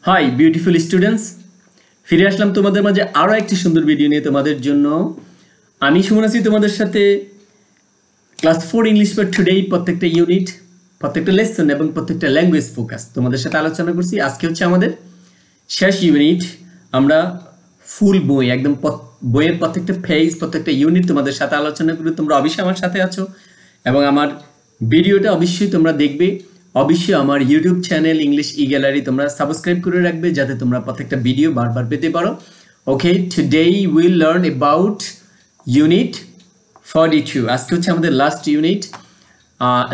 Hi beautiful students, ফিরে আসলাম তোমাদের মাঝে আরও একটি সুন্দর ভিডিও নিয়ে তোমাদের জন্য। আমি সুমন আছি তোমাদের সাথে। ক্লাস 4 ইংলিশ ফর টুডে প্রত্যেকটা ইউনিট, প্রত্যেকটা লেসন এবং প্রত্যেকটা ল্যাঙ্গুয়েজ ফোকাস তোমাদের সাথে আলোচনা করছি। আজকে হচ্ছে আমাদের শেষ ইউনিট। আমরা ফুল বই একদম বইয়ের প্রত্যেকটা পেজ, প্রত্যেকটা ইউনিট তোমাদের সাথে আলোচনা করি। তোমরা অবশ্যই আমার সাথে আছো এবং আমার ভিডিওটা অবশ্যই তোমরা দেখবে। অবশ্যই আমার ইউটিউব চ্যানেল ইংলিশ ই গ্যালারি তোমরা সাবস্ক্রাইব করে রাখবে যাতে তোমরা প্রত্যেকটা ভিডিও বারবার পেতে পারো। Okay, today will learn about unit 42। আজকে হচ্ছে আমাদের লাস্ট ইউনিট,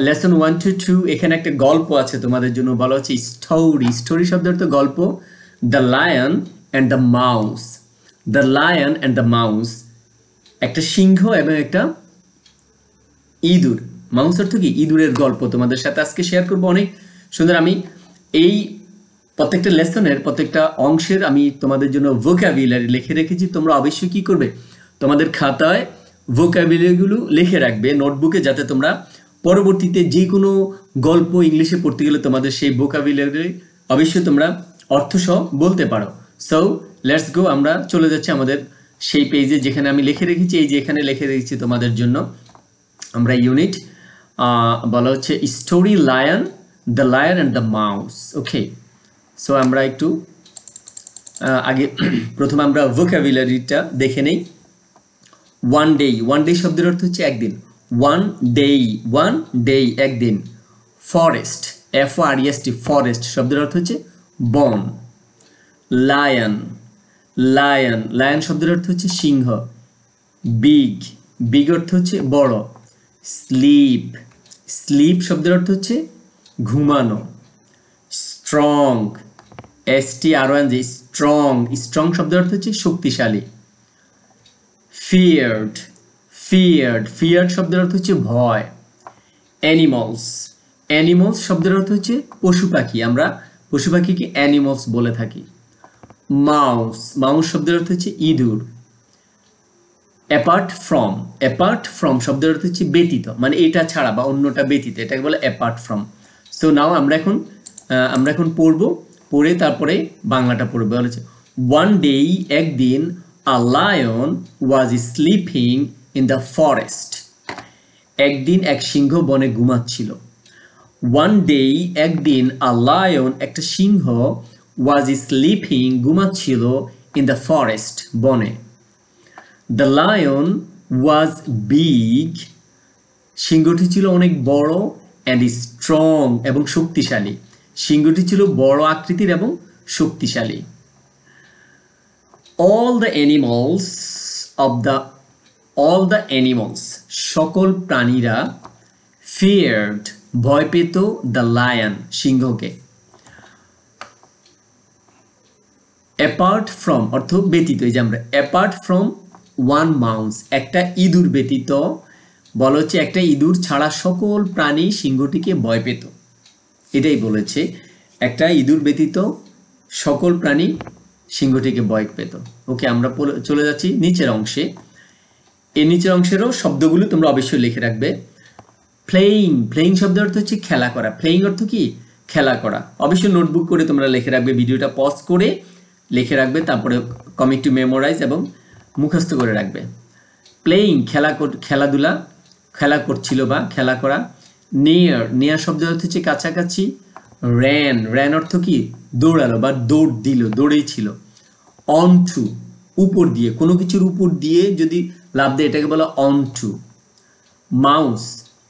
লেসন 1 to 2। এখানে একটা গল্প আছে তোমাদের জন্য, বলা হচ্ছে স্টোরি। স্টোরি শব্দের অর্থ গল্প। The lion and the mouse. The lion and the mouse, একটা সিংহ এবং একটা ইঁদুর। মাউস অর্থ কি? ইঁদুরের গল্প তোমাদের সাথে আজকে শেয়ার করবো। অনেক সুন্দর। আমি এই প্রত্যেকটা লেসনের প্রত্যেকটা অংশের আমি তোমাদের জন্য ভোকাবুলারি লিখে রেখেছি। তোমরা অবশ্যই কি করবে, তোমাদের খাতায় ভোকাবুলারিগুলো লিখে রাখবে নোটবুকে, যাতে তোমরা পরবর্তীতে যে কোনো গল্প ইংলিশে পড়তে গেলে তোমাদের সেই ভোকাবুলারি অবশ্যই তোমরা অর্থসহ বলতে পারো। সো লেটস গো, আমরা চলে যাচ্ছি আমাদের সেই পেজে যেখানে আমি লিখে রেখেছি। এই যে এখানে লিখে রেখেছি তোমাদের জন্য আমরা ইউনিট, বলা হচ্ছে story lion, the lion and the mouse. Okay, so আমরা একটু আগে প্রথমে আমরা ভোকাবুলারিটা দেখে নেই। ওয়ান ডে, ওয়ান ডে শব্দের অর্থ হচ্ছে একদিন। ওয়ান ডে, ওয়ান ডে একদিন। ফরেস্ট, FOREST, ফরেস্ট শব্দের অর্থ হচ্ছে বন। লায়ন, লায়ন, লায়ন শব্দের অর্থ হচ্ছে সিংহ। বিগ, বিগ অর্থ হচ্ছে বড়। স্লিপ, স্লিপ শব্দের অর্থ হচ্ছে ঘুমানো। স্ট্রং, STRONG, স্ট্রং, স্ট্রং শব্দের অর্থ হচ্ছে শক্তিশালী। ফিয়ার্ড, ফিয়ার্ড, ফিয়ার্ড শব্দের অর্থ হচ্ছে ভয়। অ্যানিমালস, অ্যানিমালস শব্দের অর্থ হচ্ছে পশু পাখি। আমরা পশু পাখিকে অ্যানিমালস বলে থাকি। মাউস, মাউস শব্দের অর্থ হচ্ছে ইঁদুর। অ্যাপার্ট ফ্রম, অ্যাপার্ট ফ্রম শব্দের অর্থ হচ্ছে ব্যতীত, মানে এটা ছাড়া বা অন্যটা ব্যতীত, এটাকে বলে অ্যাপার্ট ফ্রম। সো নাও আমরা এখন পড়বো, পড়ে তারপরে বাংলাটা পড়বো। বলেছে ওয়ান ডে, একদিন, a lion was sleeping in the forest. একদিন এক সিংহ বনে ঘুমাচ্ছিল। ওয়ান ডে, একদিন, আ লায়ন, একটা সিংহ, ওয়াজ স্লিপিং, ঘুমাচ্ছিল, ইন দ্য ফরেস্ট, বনে। দ্য লায়ন ওয়াজ বিগ, সিংহটি ছিল অনেক বড়। অ্যান্ড স্ট্রং, এবং শক্তিশালী। সিংহটি ছিল বড় আকৃতির এবং শক্তিশালী। All the animals of the, all the animals, সকল প্রাণীরা, ফিয়ার্ড, ভয় পেত, দ্য লায়ন, সিংহকে। অ্যাপার্ট ফ্রম অর্থ ব্যতীত। এই যে আমরা অ্যাপার্ট ফ্রম ওয়ান মাউস, একটা ইঁদুর ব্যতীত, বলা হচ্ছে একটা ইঁদুর ছাড়া সকল প্রাণী সিংহটিকে ভয় পেত। এটাই বলেছে, একটা ইঁদুর ব্যতীত সকল প্রাণী সিংহটিকে ভয় পেত। ওকে, আমরা চলে যাচ্ছি নিচের অংশে। এই নিচের অংশেরও শব্দগুলো তোমরা অবশ্যই লিখে রাখবে। প্লেয়িং, প্লেয়িং শব্দের অর্থ হচ্ছে খেলা করা। প্লেয়িং অর্থ কি? খেলা করা। অবশ্যই নোটবুক করে তোমরা লিখে রাখবে, ভিডিওটা পজ করে লিখে রাখবে, তারপরে কমিং টু মেমোরাইজ এবং মুখস্থ করে রাখবে। প্লেয়িং, খেলাধুলা, খেলা করছিল বা খেলা করা। নিয়ার, নিয়ার শব্দের অর্থ হচ্ছে কাছাকাছি। র্যান, র্যান অর্থ কি? দৌড়ালো বা দৌড় দিল, দৌড়েই ছিল। অন টু, উপর দিয়ে, কোনো কিছুর উপর দিয়ে যদি লাভ দেয় এটাকে বলা on to. Mouse,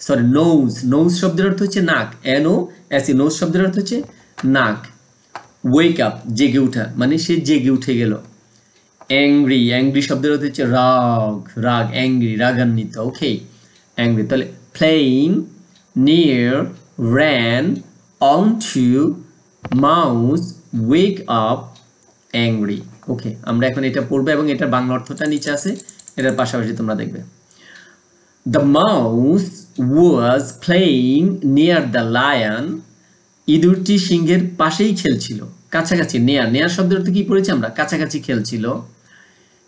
sorry nose, nose শব্দের অর্থ হচ্ছে নাক। NOS, নোজ শব্দের অর্থ হচ্ছে নাক। ওয়েক আপ, জেগে ওঠা, মানে সে জেগে উঠে গেল। অ্যাংরি, অ্যাংরি শব্দের অর্থ হচ্ছে রাগ, রাগ, অ্যাংরি, রাগান্বিত। Okay, angry. তাহলে playing, near, ran, on to, mouse, wake up, angry. Okay, আমরা এখন এটা পড়বো এবং এটার বাংলা অর্থটা নিচে আছে, এটার পাশাপাশি তোমরা দেখবে। The mouse was playing near the lion. ইঁদুরটি সিংহের পাশেই খেলছিল, কাছাকাছি। নেয়ার, নেয়ার শব্দের অর্থ কি পড়েছি আমরা? কাছাকাছি খেলছিল।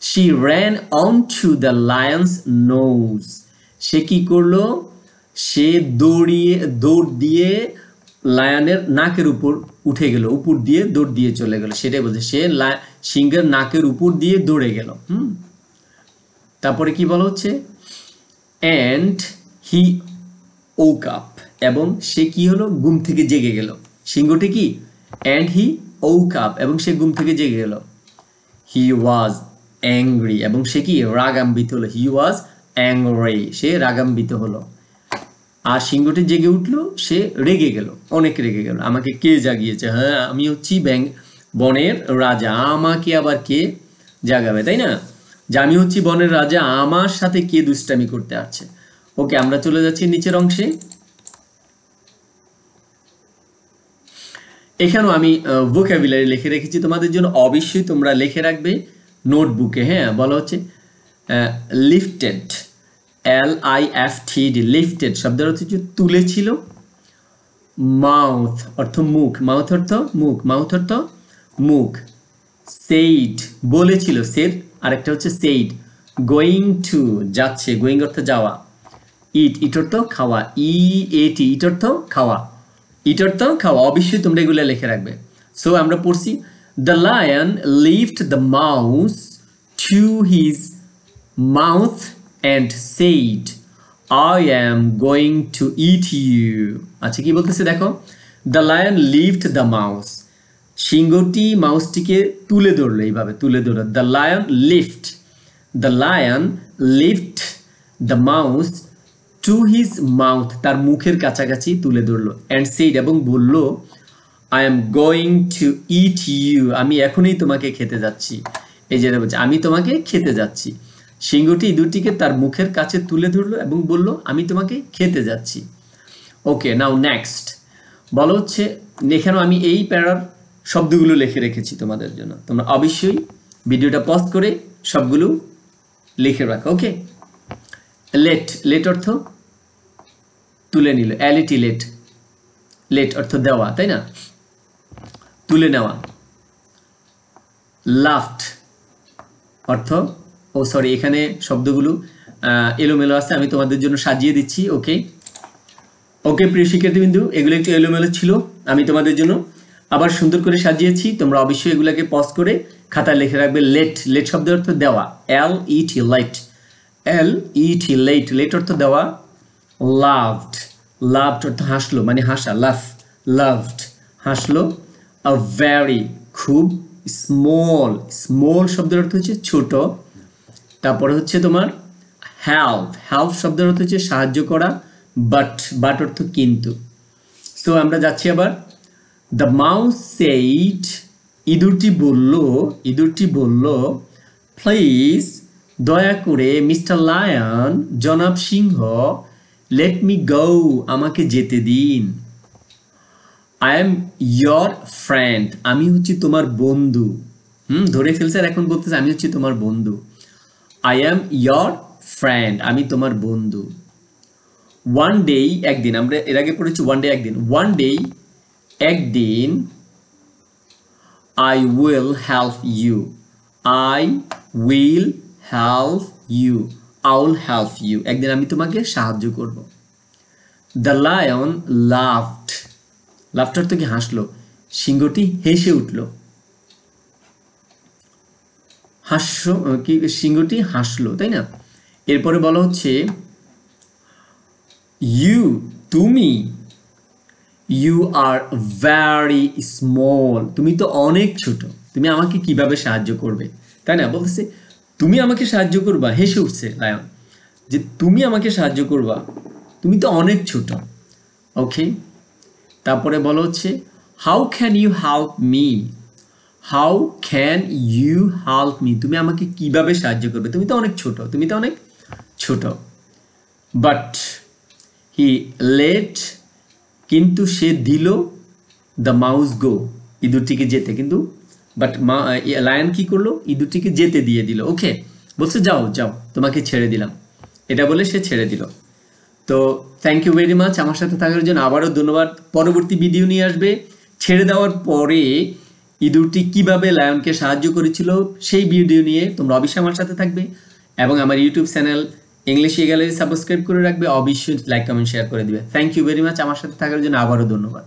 She ran onto the lion's nose. সে কি করলো? সে দৌড় দিয়ে লায়নের নাকের উপর উঠে গেল, উপর দিয়ে দৌড় দিয়ে চলে গেল, সেটাই বলছে। সে সিংহের নাকের উপর দিয়ে দৌড়ে গেল। তারপরে কি বলা হচ্ছে, অ্যান্ড হি woke up, এবং সে কি হলো, ঘুম থেকে জেগে গেল। সিংহটি কি, অ্যান্ড হি woke up, এবং সে ঘুম থেকে জেগে গেল। হি ওয়াজ অ্যাংরি, এবং সে কি রাগান্বিত হলো। হি ওয়াজ অ্যাংরি, সে রাগান্বিত হলো। আর সিংহটি জেগে উঠলো, সে রেগে গেল, অনেক রেগে গেল। আমাকে কে জাগিয়েছে? হ্যাঁ, আমি হচ্ছি বনের রাজা, আমাকে আবার কে জাগাবে, তাই না? যে আমি হচ্ছি বনের রাজা, আমার সাথে কে দুষ্টামি করতে আসছে। ওকে, আমরা চলে যাচ্ছি নিচের অংশে। এখানেও আমি ভোকাবুলারি লিখে রেখেছি তোমাদের জন্য, অবশ্যই তোমরা লিখে রাখবে নোটবুকে। হ্যাঁ, বলা হচ্ছে লিফটেড, LIFTED, লিফটেড শব্দের অর্থ হচ্ছে তুলেছিল। মাউথ অর্থ মুখ, মাউথ অর্থ মুখ, মাউথ অর্থ মুখ। সেইড বলেছিল, সেড আরেকটা হচ্ছে সেইড। গোয়িং টু যাচ্ছে, গোয়িং অর্থ যাওয়া। ইট অর্থ খাওয়া, EAT, ইট অর্থ খাওয়া, ইট অর্থ খাওয়া। অবশ্যই তোমরা এগুলো লিখে রাখবে। সো আমরা পড়ছি, the lion lift the mouse to his mouth and said, I am going to eat you. আচ্ছা, কি বলতেছে দেখো, the lion lift the mouse, সিংহটি মাউসটিকে তুলে ধরলো, এইভাবে তুলে ধরলো। The lion lift, the lion lift the mouse to his mouth, তার মুখের কাছাকাছি তুলে ধরলো। অ্যান্ড সেইড, এবং বলল, I am going to eat you, আমি এখনই তোমাকে খেতে যাচ্ছি। এই যেটা বলছে, আমি তোমাকে খেতে যাচ্ছি। সিংহটি ইঁদুরটিকে তার মুখের কাছে তুলে ধরলো এবং বলল, আমি তোমাকে খেতে যাচ্ছি। ওকে, নাও নেক্সট বলা হচ্ছে, এখানেও আমি এই প্যারার শব্দগুলো লিখে রেখেছি তোমাদের জন্য, তোমরা অবশ্যই ভিডিওটা পজ করে সবগুলো লিখে রাখো। ওকে, লেট, লেট অর্থ তুলে নিল, LET, লেট, লেট অর্থ দেওয়া, তাই না, তুলে নেওয়া। লাফট অর্থ, ও সরি, এখানে শব্দগুলো এলোমেলো আছে, আমি তোমাদের জন্য সাজিয়ে দিচ্ছি। ওকে ওকে প্রিয় শিক্ষার্থীবৃন্দু, এগুলো একটু এলোমেলো ছিল, আমি তোমাদের জন্য আবার সুন্দর করে সাজিয়েছি। তোমরা অবশ্যই এগুলোকে পজ করে খাতায় লিখে রাখবে। লেট, লেট শব্দের অর্থ দেওয়া, LET, light, LET, let, let অর্থ দেওয়া। লাভড, লাভড অর্থ হাসলো, মানে হাসা, লাফ, লাভড হাসলো। আ ভেরি, খুব। স্মল, স্মল শব্দের অর্থ হচ্ছে ছোট। তারপরে হচ্ছে তোমার হেল্প, হেল্প শব্দের অর্থ হচ্ছে সাহায্য করা। বাট, বাট অর্থ কিন্তু। সো আমরা যাচ্ছি আবার। দ্য মাউস সেইড, ইঁদুরটি বলল, ইঁদুরটি বলল, প্লিজ, দয়া করে, মিস্টার লায়ন, জনাব সিংহ, লেট মি গো, আমাকে যেতে দিন। আই এম ইয়োর ফ্রেন্ড, আমি হচ্ছি তোমার বন্ধু। ধরে ফেলছে, আর এখন বলতেছে আমি হচ্ছি তোমার বন্ধু। আই এম ইয়োর ফ্রেন্ড, আমি তোমার বন্ধু। ওয়ান ডে, একদিন, আমরা এর আগে পড়েছি ওয়ান ডে, একদিন। ওয়ান ডে, একদিন। I will help you, I will help you, I will help you, একদিন আমি তোমাকে সাহায্য করব। দ্য লায়ন লাফড, লাফড অর্থ কি হাসলো, সিংহটি হেসে উঠল। হাস্য কি, সিংহটি হাসলো, তাই না। এরপরে বলা হচ্ছে, ইউ, তুমি, ইউ আর ভেরি স্মল, তুমি তো অনেক ছোট, তুমি আমাকে কিভাবে সাহায্য করবে, তাই না। বলতেছে তুমি আমাকে সাহায্য করবা, হেসে উঠছে লায়ন, যে তুমি আমাকে সাহায্য করবা, তুমি তো অনেক ছোট। ওকে, তারপরে বলা হচ্ছে, how can you help me, how can you help me, তুমি আমাকে কিভাবে সাহায্য করবে, তুমি তো অনেক ছোট, তুমি তো অনেক ছোট। বাট হি লেট, কিন্তু সে দিল, দ্য মাউস গো, ইঁদুরটিকে যেতে, কিন্তু বাট লায়ন কি করলো, ইঁদুরটিকে যেতে দিয়ে দিল। ওকে, বলছে যাও যাও, তোমাকে ছেড়ে দিলাম, এটা বলে সে ছেড়ে দিল। তো থ্যাংক ইউ ভেরি মাচ আমার সাথে থাকার জন্য, আবারও ধন্যবাদ। পরবর্তী ভিডিও নিয়ে আসবে, ছেড়ে দেওয়ার পরে ইঁদুরটি কিভাবে লায়নকে সাহায্য করেছিল সেই ভিডিও নিয়ে। তোমরা অবশ্যই আমার সাথে থাকবে এবং আমার YouTube channel English gallery subscribe করে রাখবে, অবশ্যই লাইক কমেন্ট শেয়ার করে দিবে। থ্যাংক ইউ ভেরি মাচ আমার সাথে থাকার জন্য, আবারও ধন্যবাদ।